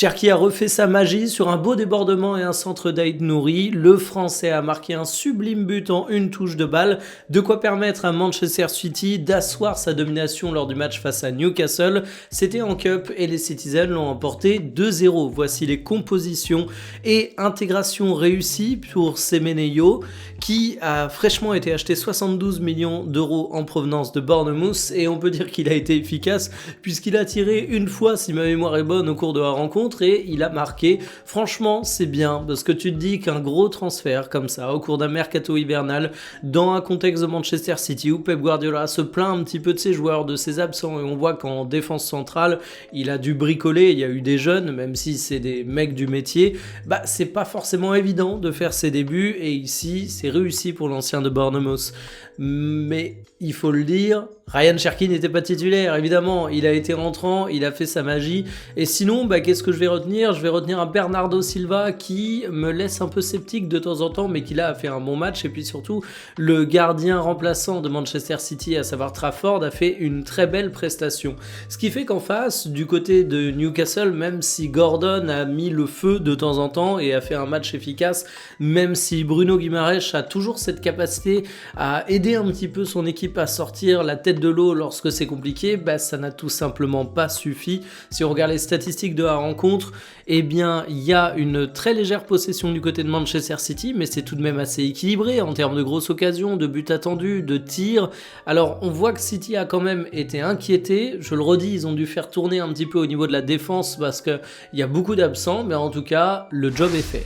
Cherki a refait sa magie sur un beau débordement et un centre d'Aït Nouri. Le Français a marqué un sublime but en une touche de balle, de quoi permettre à Manchester City d'asseoir sa domination lors du match face à Newcastle. C'était en Cup et les Citizens l'ont emporté 2-0. Voici les compositions et intégrations réussies pour Semenyo, qui a fraîchement été acheté 72 millions d'euros en provenance de Bournemouth, et on peut dire qu'il a été efficace puisqu'il a tiré une fois, si ma mémoire est bonne, au cours de la rencontre, et il a marqué. Franchement, c'est bien parce que tu te dis qu'un gros transfert comme ça au cours d'un mercato hivernal dans un contexte de Manchester City où Pep Guardiola se plaint un petit peu de ses joueurs, de ses absents, et on voit qu'en défense centrale il a dû bricoler. Il y a eu des jeunes, même si c'est des mecs du métier, c'est pas forcément évident de faire ses débuts, et ici c'est réussi pour l'ancien de Bournemouth. Mais il faut le dire, Ryan Cherki n'était pas titulaire, évidemment, il a été rentrant, il a fait sa magie. Et sinon, qu'est-ce que je vais retenir? Je vais retenir un Bernardo Silva qui me laisse un peu sceptique de temps en temps, mais qui là a fait un bon match. Et puis surtout, le gardien remplaçant de Manchester City, à savoir Trafford, a fait une très belle prestation. Ce qui fait qu'en face, du côté de Newcastle, même si Gordon a mis le feu de temps en temps et a fait un match efficace, même si Bruno Guimaraes a toujours cette capacité à aider un petit peu son équipe à sortir la tête de l'eau lorsque c'est compliqué, ça n'a tout simplement pas suffi. Si on regarde les statistiques de la rencontre, il y a une très légère possession du côté de Manchester City, mais c'est tout de même assez équilibré en termes de grosses occasions, de buts attendus, de tirs. Alors on voit que City a quand même été inquiété. Je le redis, ils ont dû faire tourner un petit peu au niveau de la défense parce qu'il y a beaucoup d'absents, mais en tout cas, le job est fait.